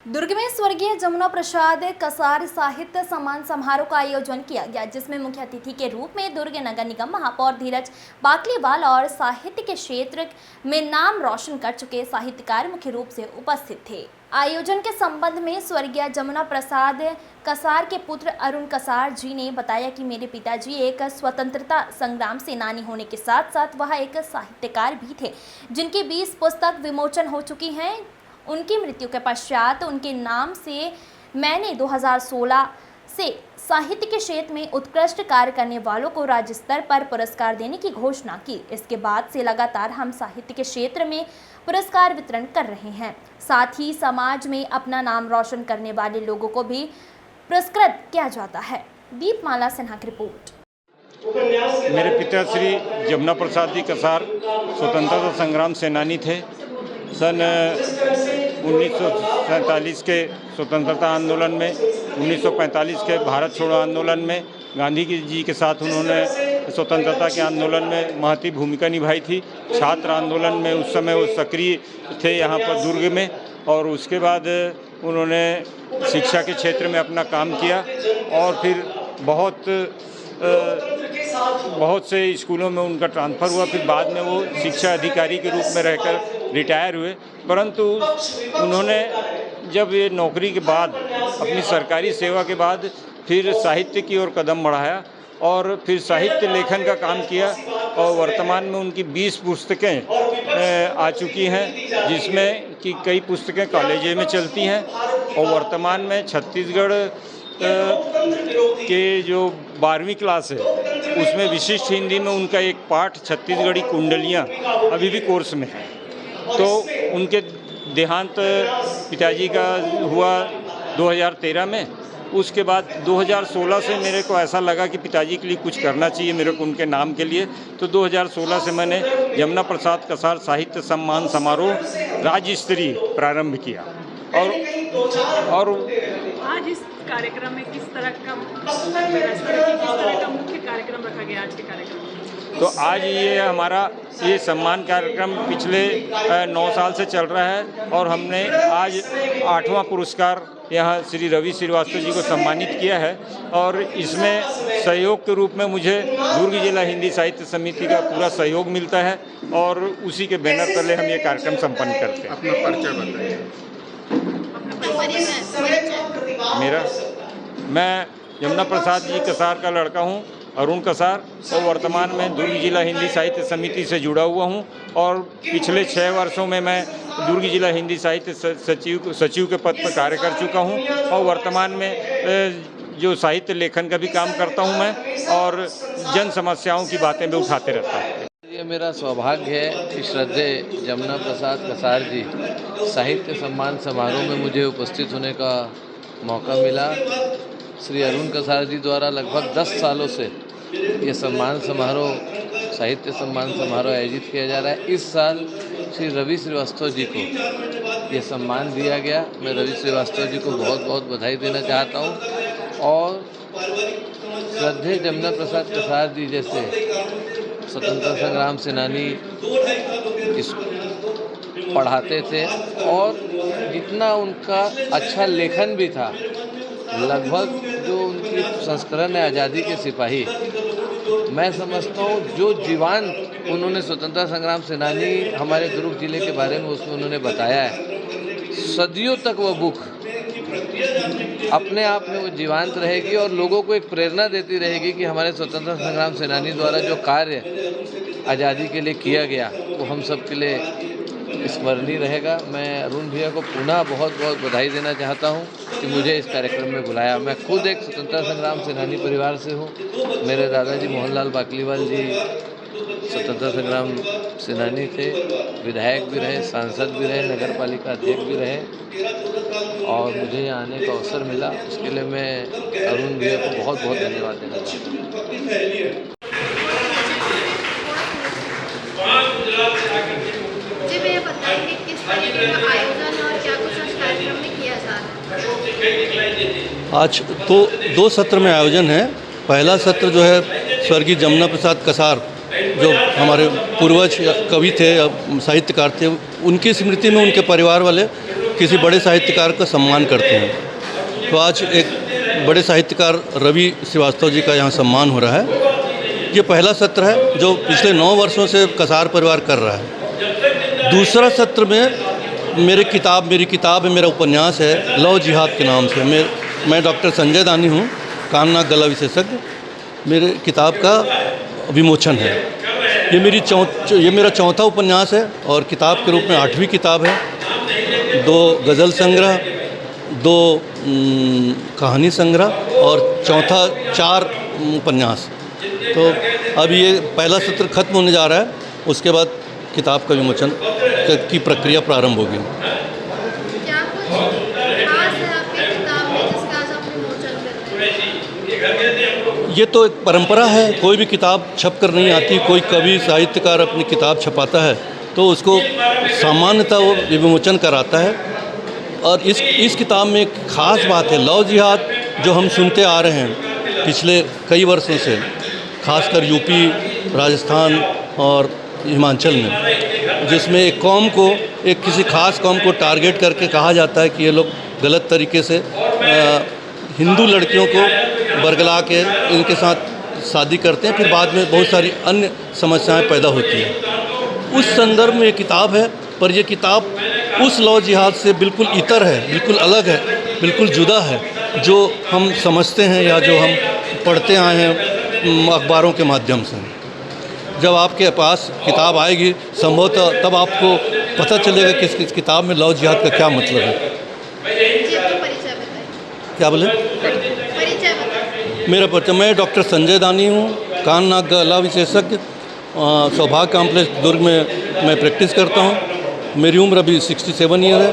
दुर्ग में स्वर्गीय जमुना प्रसाद कसार साहित्य सम्मान समारोह का आयोजन किया गया, जिसमें मुख्य अतिथि के रूप में दुर्ग नगर निगम महापौर धीरज बाकलीवाल और साहित्य के क्षेत्र में नाम रोशन कर चुके साहित्यकार मुख्य रूप से उपस्थित थे। आयोजन के संबंध में स्वर्गीय जमुना प्रसाद कसार के पुत्र अरुण कसार जी ने बताया कि मेरे पिताजी एक स्वतंत्रता संग्राम सेनानी होने के साथ साथ वह एक साहित्यकार भी थे, जिनकी 20 पुस्तक विमोचन हो चुकी हैं। उनकी मृत्यु के पश्चात उनके नाम से मैंने 2016 से साहित्य के क्षेत्र में उत्कृष्ट कार्य करने वालों को राज्य स्तर पर पुरस्कार देने की घोषणा की। इसके बाद से लगातार हम साहित्य के क्षेत्र में पुरस्कार वितरण कर रहे हैं। साथ ही समाज में अपना नाम रोशन करने वाले लोगों को भी पुरस्कृत किया जाता है। दीपमाला सिन्हा की रिपोर्ट। मेरे पिता श्री जमुना प्रसाद जी कसार स्वतंत्रता संग्राम सेनानी थे। सन 1947 के स्वतंत्रता आंदोलन में, 1945 के भारत छोड़ो आंदोलन में गांधी जी के साथ उन्होंने स्वतंत्रता के आंदोलन में महती भूमिका निभाई थी। छात्र आंदोलन में उस समय वो सक्रिय थे यहाँ पर दुर्ग में, और उसके बाद उन्होंने शिक्षा के क्षेत्र में अपना काम किया और फिर बहुत से स्कूलों में उनका ट्रांसफ़र हुआ। फिर बाद में वो शिक्षा अधिकारी के रूप में रहकर रिटायर हुए, परंतु उन्होंने जब ये नौकरी के बाद अपनी सरकारी सेवा के बाद फिर साहित्य की ओर कदम बढ़ाया और फिर साहित्य लेखन का काम किया। और वर्तमान में उनकी 20 पुस्तकें आ चुकी हैं, जिसमें कि कई पुस्तकें कॉलेज में चलती हैं। और वर्तमान में छत्तीसगढ़ के जो 12वीं क्लास है उसमें विशिष्ट हिंदी में उनका एक पाठ छत्तीसगढ़ी कुंडलियाँ अभी भी कोर्स में है। तो उनके देहांत पिताजी का हुआ 2013 में। उसके बाद 2016 से मेरे को ऐसा लगा कि पिताजी के लिए कुछ करना चाहिए मेरे को उनके नाम के लिए। तो 2016 से मैंने जमुना प्रसाद कसार साहित्य सम्मान समारोह राज्य स्तरीय प्रारंभ किया। और आज इस कार्यक्रम में किस तरह का मुख्य कार्यक्रम रखा गया आज के कार्यक्रम में? तो आज ये हमारा सम्मान कार्यक्रम पिछले 9 साल से चल रहा है और हमने आज 8वां पुरस्कार यहाँ श्री रवि श्रीवास्तव जी को सम्मानित किया है। और इसमें सहयोग के रूप में मुझे दुर्ग जिला हिंदी साहित्य समिति का पूरा सहयोग मिलता है और उसी के बैनर तले हम ये कार्यक्रम संपन्न करते हैं। अपना परिचय बताइए। मैं जमुना प्रसाद जी कसार का लड़का हूँ, अरुण कसार, और वर्तमान में दुर्ग जिला हिंदी साहित्य समिति से जुड़ा हुआ हूँ। और पिछले 6 वर्षों में मैं दुर्ग जिला हिंदी साहित्य सचिव के पद पर कार्य कर चुका हूँ। और वर्तमान में जो साहित्य लेखन का भी काम करता हूँ मैं, और जन समस्याओं की बातें भी उठाते रहता हूँ। ये मेरा सौभाग्य है कि श्रद्धेय जमुना प्रसाद कसार जी साहित्य सम्मान समारोह में मुझे उपस्थित होने का मौका मिला। श्री अरुण कसार जी द्वारा लगभग 10 सालों से ये सम्मान समारोह, साहित्य सम्मान समारोह आयोजित किया जा रहा है। इस साल श्री रवि श्रीवास्तव जी को ये सम्मान दिया गया। मैं रवि श्रीवास्तव जी को बहुत बहुत बधाई देना चाहता हूँ। और श्रद्धेय जमुना प्रसाद कसार जी जैसे स्वतंत्रता संग्राम सेनानी पढ़ाते थे और जितना उनका अच्छा लेखन भी था, लगभग जो उनकी संस्करण है आज़ादी के सिपाही, मैं समझता हूँ जो जीवान उन्होंने स्वतंत्रता संग्राम सेनानी हमारे दुर्ग जिले के बारे में उसमें उन्होंने बताया है, सदियों तक वह बुक अपने आप में वो जीवांत रहेगी और लोगों को एक प्रेरणा देती रहेगी कि हमारे स्वतंत्रता संग्राम सेनानी द्वारा जो कार्य आज़ादी के लिए किया गया वो हम सब के लिए स्मरणीय रहेगा। मैं अरुण भैया को पुनः बहुत बहुत बधाई देना चाहता हूं कि मुझे इस कार्यक्रम में बुलाया। मैं खुद एक स्वतंत्रता संग्राम सेनानी परिवार से हूं। मेरे दादाजी मोहनलाल बाकलीवाल जी स्वतंत्रता संग्राम सेनानी थे, विधायक भी रहे, सांसद भी रहे, नगर पालिका अध्यक्ष भी रहे, और मुझे यहाँ आने का अवसर मिला। उसके लिए मैं अरुण भैया को बहुत बहुत धन्यवाद देना चाहता हूँ। जी, मैं बताएंगे किस तरीके का आयोजन और क्या कुछ इस कार्यक्रम में किया जा रहा है? आज तो 2 सत्र में आयोजन है। पहला सत्र जो है स्वर्गीय जमुना प्रसाद कसार जो हमारे पूर्वज कवि थे, साहित्यकार थे, उनकी स्मृति में उनके परिवार वाले किसी बड़े साहित्यकार का सम्मान करते हैं। तो आज एक बड़े साहित्यकार रवि श्रीवास्तव जी का यहाँ सम्मान हो रहा है। ये पहला सत्र है जो पिछले 9 वर्षों से कसार परिवार कर रहा है। दूसरा सत्र में मेरी किताब है, मेरा उपन्यास है लव जिहाद के नाम से। मैं डॉक्टर संजय दानी हूँ, कान नाक गला विशेषज्ञ। मेरे किताब का विमोचन है। ये मेरा चौथा उपन्यास है और किताब के रूप में 8वीं किताब है। 2 गज़ल संग्रह, 2 कहानी संग्रह और चौथा 4 उपन्यास। तो अब ये पहला सत्र खत्म होने जा रहा है, उसके बाद किताब का विमोचन की प्रक्रिया प्रारंभ होगी। क्या कुछ खास है आपकी किताब में जिसका आज आप विमोचन कर रहे हैं? ये तो एक परंपरा है, कोई भी किताब छप कर नहीं आती। कोई कवि साहित्यकार अपनी किताब छपाता है तो उसको सामान्यतः वो विमोचन कराता है। और इस किताब में एक ख़ास बात है, लव जिहाद जो हम सुनते आ रहे हैं पिछले कई वर्षों से, खासकर यूपी, राजस्थान और हिमाचल में, जिसमें एक कौम को, एक किसी खास कौम को टारगेट करके कहा जाता है कि ये लोग गलत तरीके से हिंदू लड़कियों को बरगला के इनके साथ शादी करते हैं, फिर बाद में बहुत सारी अन्य समस्याएं पैदा होती हैं। उस संदर्भ में ये किताब है, पर यह किताब उस लव जिहाद से बिल्कुल इतर है, बिल्कुल अलग है, बिल्कुल जुदा है जो हम समझते हैं या जो हम पढ़ते आए हैं अखबारों के माध्यम से। जब आपके पास किताब आएगी संभवतः तब आपको पता चलेगा कि इस किताब में लव जिहाद का क्या मतलब है। जी, अपना परिचय बताइए। क्या बोले? परिचय बताइए। मेरा परिचय, मैं डॉक्टर संजय दानी हूँ, कान नाक गला विशेषज्ञ। सौभाग्य कॉम्प्लेक्स दुर्ग में मैं प्रैक्टिस करता हूँ। मेरी उम्र अभी 67 ईयर है।